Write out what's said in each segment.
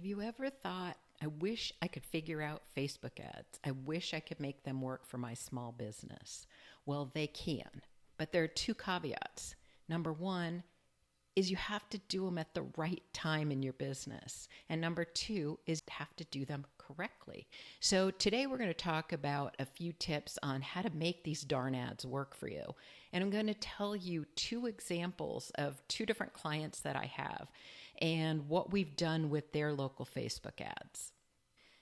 Have you ever thought, I wish I could figure out Facebook ads. I wish I could make them work for my small business. Well, they can, but there are two caveats. Number one is you have to do them at the right time in your business. And number two is you have to do them correctly. So today we're going to talk about a few tips on how to make these darn ads work for you. And I'm going to tell you two examples of two different clients that I have and what we've done with their local Facebook ads.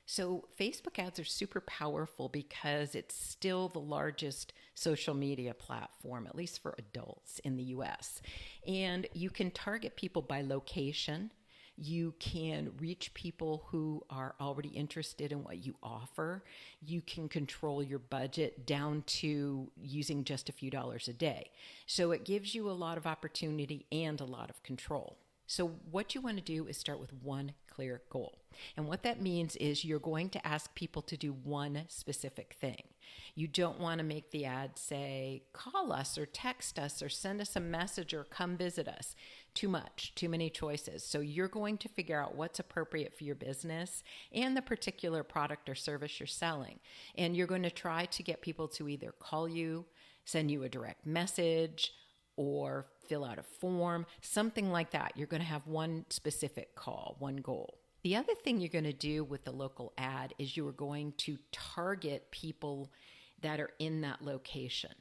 So Facebook ads are super powerful because it's still the largest social media platform, at least for adults in the US. And you can target people by location. You can reach people who are already interested in what you offer. You can control your budget down to using just a few dollars a day. So it gives you a lot of opportunity and a lot of control. So what you want to do is start with one clear goal. And what that means is you're going to ask people to do one specific thing. You don't want to make the ad say, call us or text us or send us a message or come visit us. Too much, too many choices. So you're going to figure out what's appropriate for your business and the particular product or service you're selling. And you're going to try to get people to either call you, send you a direct message, or fill out a form, something like that. You're going to have one specific call, one goal. The other thing you're going to do with the local ad is you are going to target people that are in that location.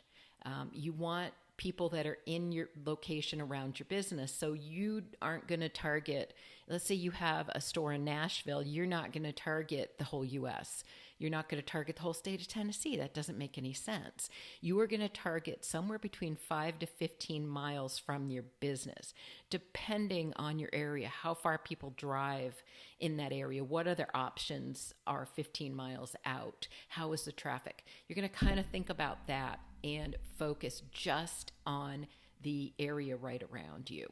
You want people that are in your location around your business. So you aren't going to target, let's say you have a store in Nashville, you're not going to target the whole US. You're not going to target the whole state of Tennessee. That doesn't make any sense. You are going to target somewhere between 5 to 15 miles from your business, depending on your area, how far people drive in that area, what other options are 15 miles out, how is the traffic. You're going to kind of think about that and focus just on the area right around you.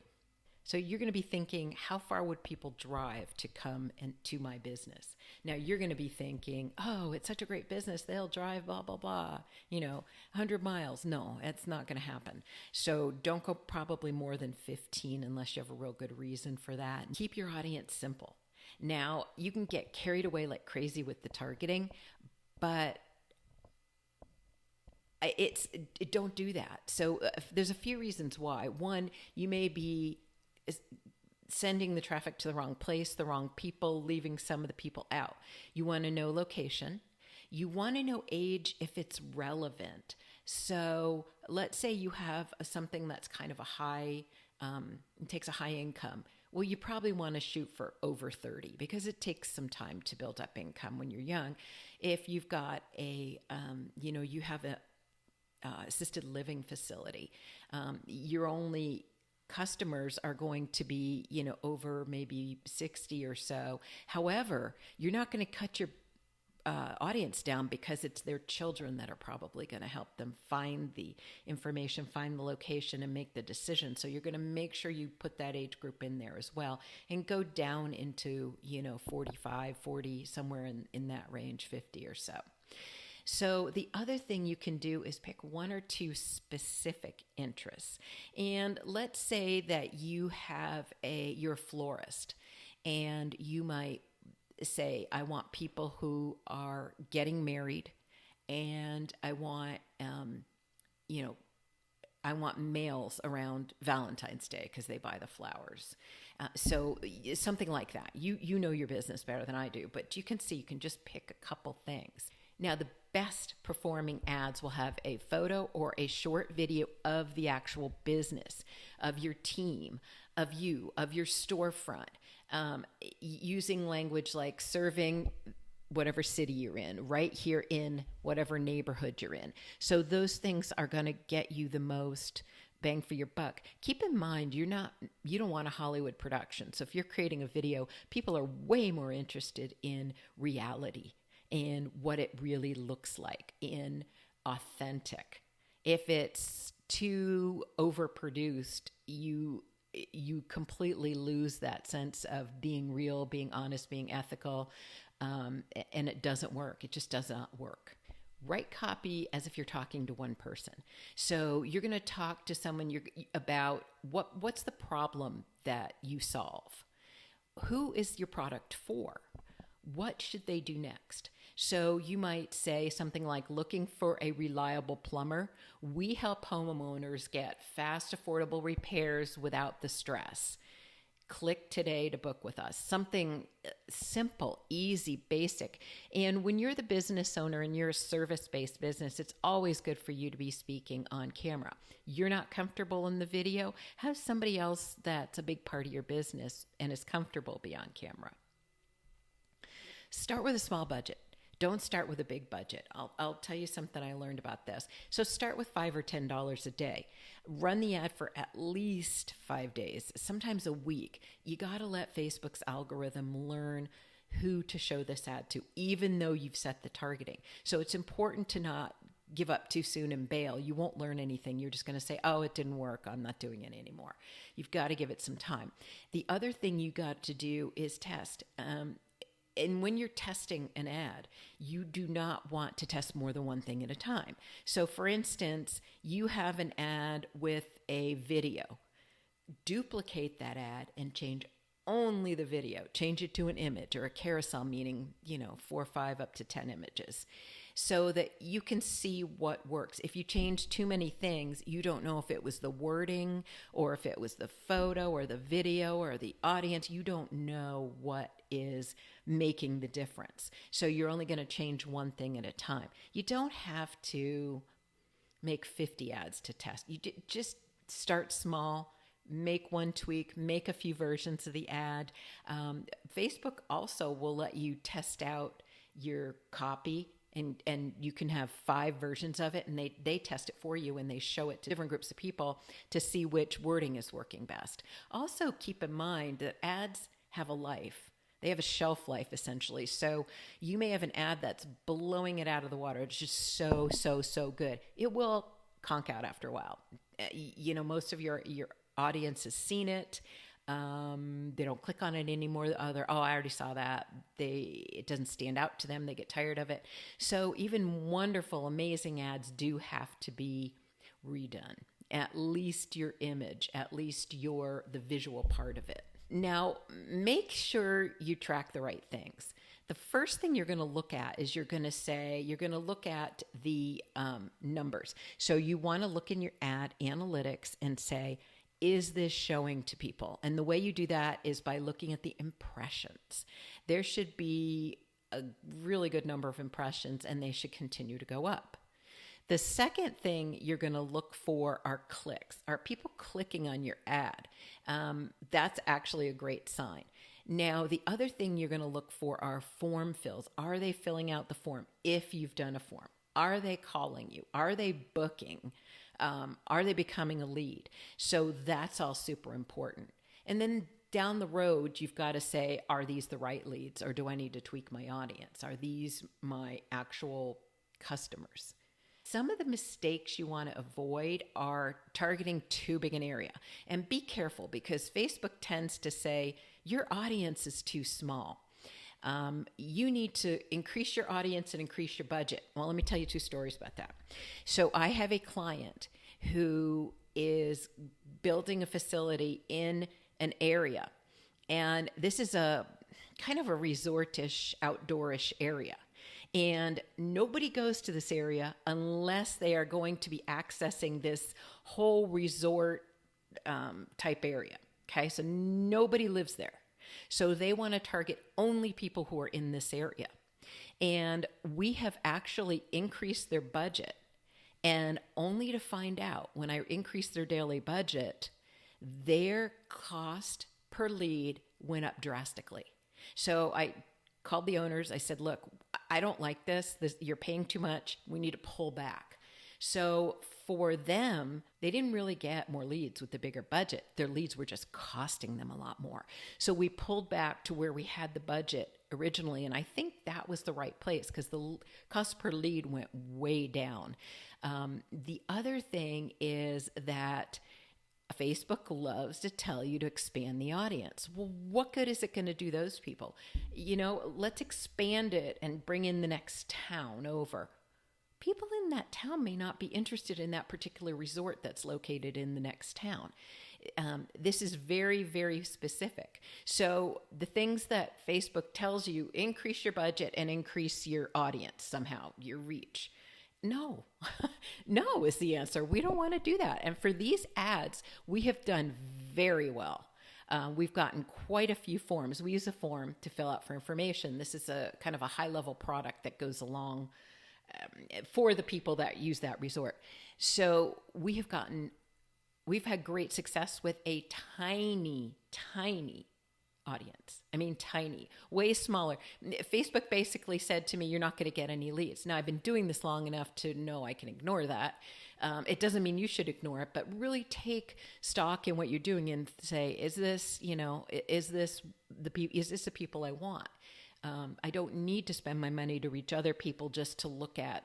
So you're going to be thinking, how far would people drive to come to my business? Now you're going to be thinking, oh, it's such a great business. They'll drive blah, blah, blah, 100 miles. No, it's not going to happen. So don't go probably more than 15 unless you have a real good reason for that. Keep your audience simple. Now you can get carried away like crazy with the targeting, but don't do that. So there's a few reasons why. One, you may be sending the traffic to the wrong place, the wrong people, leaving some of the people out. You want to know location. You want to know age if it's relevant. So let's say you have something that's kind of a high, takes a high income. Well, you probably want to shoot for over 30 because it takes some time to build up income when you're young. If you've got you have a assisted living facility, your only customers are going to be, over maybe 60 or so. However, you're not going to cut your audience down because it's their children that are probably going to help them find the information, find the location, and make the decision. So you're going to make sure you put that age group in there as well and go down into, 45, 40, somewhere in that range, 50 or so. So the other thing you can do is pick one or two specific interests. And let's say that you're a florist and you might say, I want people who are getting married and I want, I want males around Valentine's Day because they buy the flowers. So something like that. You know your business better than I do, but you can just pick a couple things. Now, the best performing ads will have a photo or a short video of the actual business, of your team, of you, of your storefront, using language like serving whatever city you're in, right here in whatever neighborhood you're in. So those things are going to get you the most bang for your buck. Keep in mind, you don't want a Hollywood production. So if you're creating a video, people are way more interested in reality, in what it really looks like, in authentic. If it's too overproduced, you completely lose that sense of being real, being honest, being ethical, and it doesn't work. It just does not work. Write copy as if you're talking to one person. So you're going to talk to someone about what's the problem that you solve. who is your product for? What should they do next? So you might say something like, looking for a reliable plumber. We help homeowners get fast, affordable repairs without the stress. Click today to book with us. Something simple, easy, basic. And when you're the business owner and you're a service-based business, it's always good for you to be speaking on camera. You're not comfortable in the video, have somebody else that's a big part of your business and is comfortable be on camera. Start with a small budget. Don't start with a big budget. I'll tell you something I learned about this. So start with $5 or $10 a day. Run the ad for at least 5 days, sometimes a week. You got to let Facebook's algorithm learn who to show this ad to, even though you've set the targeting. So it's important to not give up too soon and bail. You won't learn anything. You're just going to say, oh, it didn't work. I'm not doing it anymore. You've got to give it some time. The other thing you got to do is test. And when you're testing an ad, you do not want to test more than one thing at a time. So for instance, you have an ad with a video. Duplicate that ad and change only the video. Change it to an image or a carousel, meaning, 4, 5, up to 10 images, so that you can see what works. If you change too many things, you don't know if it was the wording or if it was the photo or the video or the audience. You don't know what is making the difference. So you're only going to change one thing at a time. You don't have to make 50 ads to test. You just start small. Make one tweak, make a few versions of the ad. Facebook also will let you test out your copy, and you can have 5 versions of it, and they test it for you, and they show it to different groups of people to see which wording is working best. Also, keep in mind that ads have a life. They have a shelf life, essentially. So you may have an ad that's blowing it out of the water. It's just so good. It will conk out after a while. Most of your audience has seen it. They don't click on it anymore. I already saw that. It doesn't stand out to them. They get tired of it. So even wonderful, amazing ads do have to be redone. At least your image, at least the visual part of it. Now, make sure you track the right things. The first thing you're going to look at is you're going to look at the numbers. So you want to look in your ad analytics and say, is this showing to people? And the way you do that is by looking at the impressions. There should be a really good number of impressions, and they should continue to go up. The second thing you're going to look for are clicks. Are people clicking on your ad? That's actually a great sign. Now, the other thing you're going to look for are form fills. Are they filling out the form if you've done a form? Are they calling you? Are they booking? Are they becoming a lead? So that's all super important. And then down the road, you've got to say, are these the right leads, or do I need to tweak my audience? Are these my actual customers? Some of the mistakes you want to avoid are targeting too big an area. And be careful, because Facebook tends to say your audience is too small. You need to increase your audience and increase your budget. Well, let me tell you 2 stories about that. So I have a client who is building a facility in an area, and this is a kind of a resortish, outdoorish area. And nobody goes to this area unless they are going to be accessing this whole resort type area. Okay, so nobody lives there. So they want to target only people who are in this area. And we have actually increased their budget, and only to find out when I increased their daily budget, their cost per lead went up drastically. So I called the owners. I said, look, I don't like this. You're paying too much. We need to pull back. So for them, they didn't really get more leads with the bigger budget. Their leads were just costing them a lot more. So we pulled back to where we had the budget originally, and I think that was the right place because the cost per lead went way down. The other thing is that Facebook loves to tell you to expand the audience. Well, what good is it going to do those people? Let's expand it and bring in the next town over. People in that town may not be interested in that particular resort that's located in the next town. This is very, very specific. So the things that Facebook tells you, increase your budget and increase your audience somehow, your reach. No, no is the answer. We don't want to do that. And for these ads, we have done very well. We've gotten quite a few forms. We use a form to fill out for information. This is a kind of a high level product that goes along for the people that use that resort. So we've had great success with a tiny audience. I mean, tiny, way smaller. Facebook basically said to me, you're not going to get any leads. Now, I've been doing this long enough to know I can ignore that. It doesn't mean you should ignore it, but really take stock in what you're doing and say, is this the people I want? I don't need to spend my money to reach other people just to look at,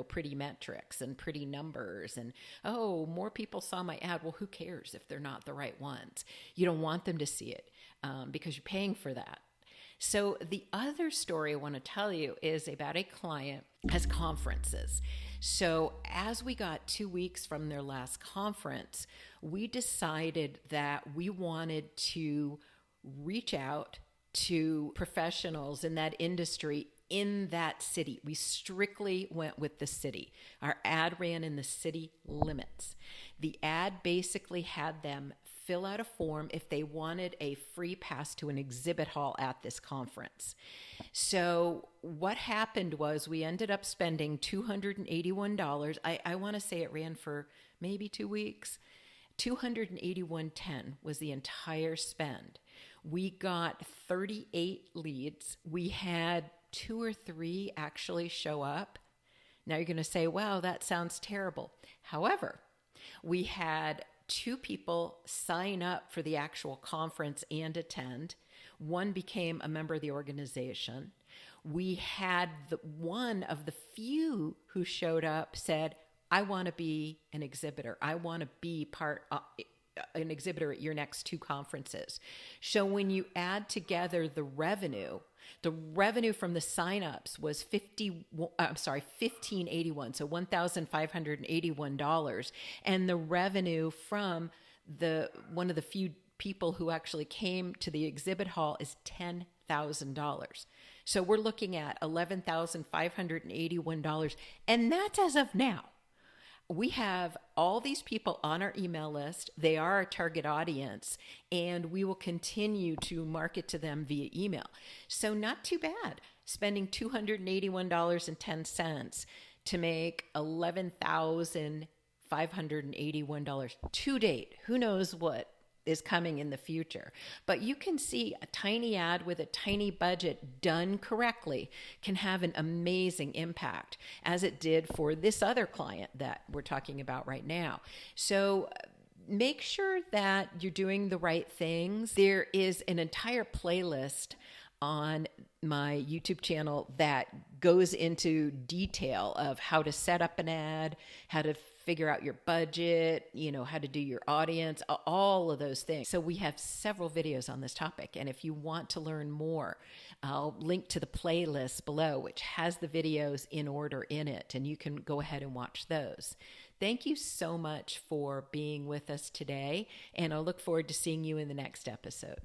pretty metrics and pretty numbers and, oh, more people saw my ad. Well, who cares if they're not the right ones? You don't want them to see it because you're paying for that. So the other story I want to tell you is about a client has conferences. So as we got 2 weeks from their last conference, we decided that we wanted to reach out to professionals in that industry in that city. We strictly went with the city. Our ad ran in the city limits. The ad basically had them fill out a form if they wanted a free pass to an exhibit hall at this conference. So what happened was we ended up spending $281. I want to say it ran for maybe 2 weeks. $281.10 was the entire spend. We got 38 leads. We had 2 or 3 actually show up. Now you're going to say, wow, that sounds terrible. However, we had 2 people sign up for the actual conference and attend. 1 became a member of the organization. We had one of the few who showed up said, I want to be an exhibitor. I want to be an exhibitor at your next 2 conferences. So when you add together the revenue from the signups was $1,581, so $1,581, and the revenue from one of the few people who actually came to the exhibit hall is $10,000. So we're looking at $11,581, and that's as of now. We have all these people on our email list. They are our target audience, and we will continue to market to them via email. So not too bad, spending $281.10 to make $11,581 to date. Who knows what is coming in the future. But you can see a tiny ad with a tiny budget done correctly can have an amazing impact, as it did for this other client that we're talking about right now. So make sure that you're doing the right things. There is an entire playlist on my YouTube channel that goes into detail of how to set up an ad, how to figure out your budget, how to do your audience, all of those things. So we have several videos on this topic. And if you want to learn more, I'll link to the playlist below, which has the videos in order in it, and you can go ahead and watch those. Thank you so much for being with us today, and I'll look forward to seeing you in the next episode.